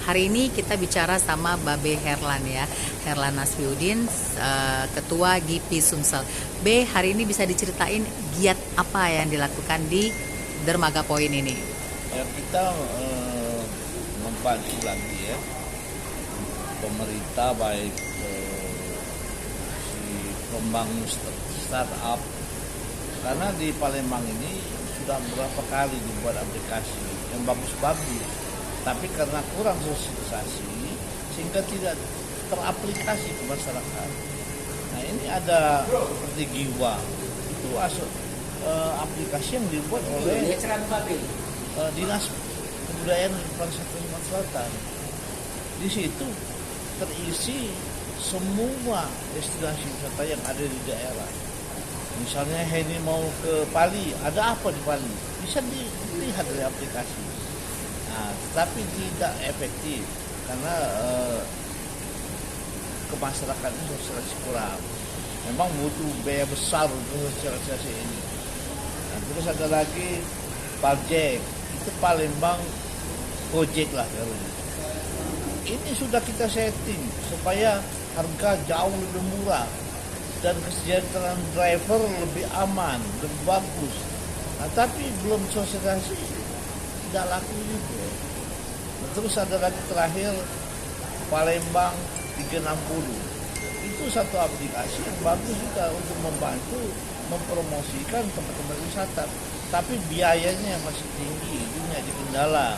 Hari ini kita bicara sama Babe Herlan ya, Herlan Nasbiuddin, Ketua GIPI Sumsel. B, hari ini bisa diceritain giat apa yang dilakukan di Dermaga Poin ini? Ya, kita membantu lagi ya pemerintah, baik si pembangun startup, karena di Palembang ini sudah berapa kali dibuat aplikasi yang bagus-bagus, tapi karena kurang sosialisasi sehingga tidak teraplikasi ke masyarakat. Nah, ini ada seperti Giwa, itu aplikasi yang dibuat oleh Dinas Kebudayaan dan Pariwisata Kalimantan Selatan. Di situ terisi semua destinasi wisata yang ada di daerah. Misalnya Henny mau ke Pali, ada apa di Pali? Bisa dilihat dari aplikasi. Nah, tetapi tidak efektif karena ke masyarakat ini sosialisasi kurang. Memang butuh biaya besar untuk sosialisasi ini. Nah, terus ada lagi Pajek, itu Palembang Gojek lah kalau ini sudah kita setting supaya harga jauh lebih murah dan kesejahteraan driver lebih aman, lebih bagus. Nah, tapi belum sosialisasi, tidak laku juga. Nah, terus ada lagi terakhir Palembang 360. Itu satu aplikasi yang bagus juga untuk membantu mempromosikan tempat-tempat wisata. Tapi biayanya yang masih tinggi, itu jadi kendala.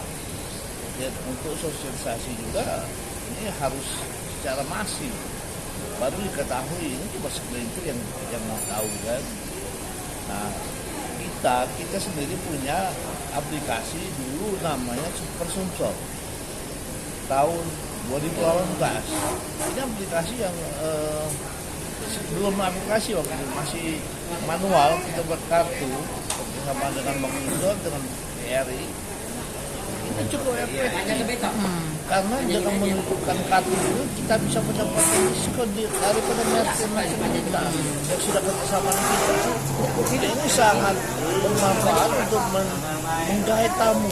Dan untuk sosialisasi juga ini harus secara masif. Baru diketahui, ini cuma segelintir yang mau tahu kan. Nah, kita sendiri punya aplikasi dulu namanya Super Sumsel tahun 2018. Ini aplikasi yang sebelum aplikasi waktu itu masih manual, kita buat kartu bersama dengan Bank Indonesia, dengan BRI. Ini cukup efektif karena dengan menunjukkan kartu itu kita bisa mendapatkan diskon daripada merchant kita yang sudah kerjasama dengan kita. Ini sangat bermanfaat untuk menggait tamu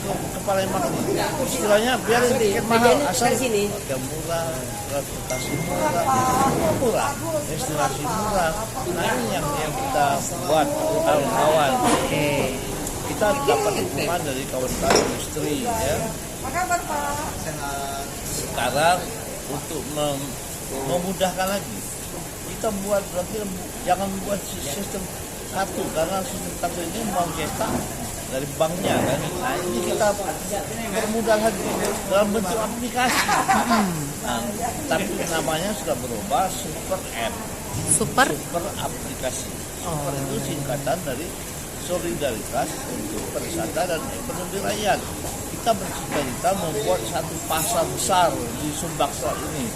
ke Palembang. Istilahnya biar tiket mahal asal harga murah, transportasi murah, destinasi murah. Nah, ini yang kita buat kawan-kawan. Kita dapat dukungan dari kawan-kawan industri ya. Sekarang untuk memudahkan lagi, kita buat berarti jangan buat sistem satu, karena sistem satu ini mau cetak dari banknya kan. Nah, ini kita permudah lagi dalam bentuk aplikasi. Nah, tapi namanya sudah berubah Super App. Super aplikasi. Super itu singkatan dari Solidaritas untuk Pariwisata dan Ekonomi Rakyat. Kita bercita-cita membuat satu pasar besar di Sumbaksel ini.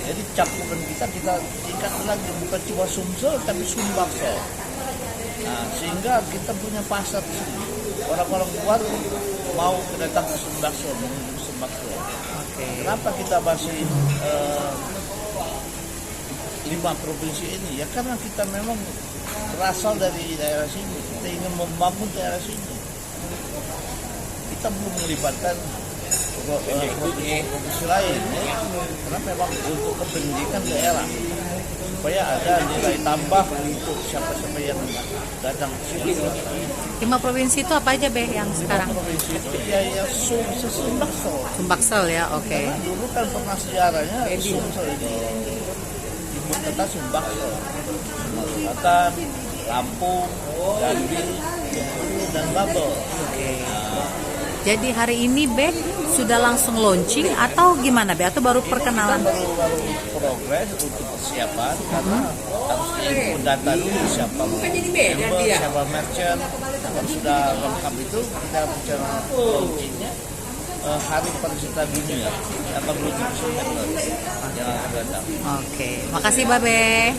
Jadi cakupan kita tingkatkan lagi, bukan cuma Sumsel tapi Sumbaksel. Nah, sehingga kita punya pasar di sini. Orang-orang luar mau datang ke Sumbaksel, mengunjungi Sumbaksel. Kenapa kita masih 5 provinsi ini? Ya karena kita memang berasal dari daerah sini. Kita ingin membangun daerah sini. Kita belum melibatkan provinsi lain ya. Karena memang untuk kependidikan daerah, supaya ada nilai tambah untuk siapa-siapa yang datang ke sini. 5 provinsi itu apa aja, Be, yang sekarang? 5 provinsi itu ya Sumbaksel. Sumbaksel ya, oke. Dulu kan pernah sejarahnya Sumsel ini ibu kota Sumbaksel, Sumatera Selatan, Lampung, Jambi, Bengkulu, dan Babel. Jadi hari ini, Be, sudah langsung launching atau gimana, Be? Atau baru perkenalan? Baru progres untuk persiapan karena harus diinput data dulu siapa member, siapa merchant. Kalau sudah lengkap itu kita bicara launchingnya Hari Pariwisata Dunia tanggal 27 September yang akan datang. Oke, makasih, Babe.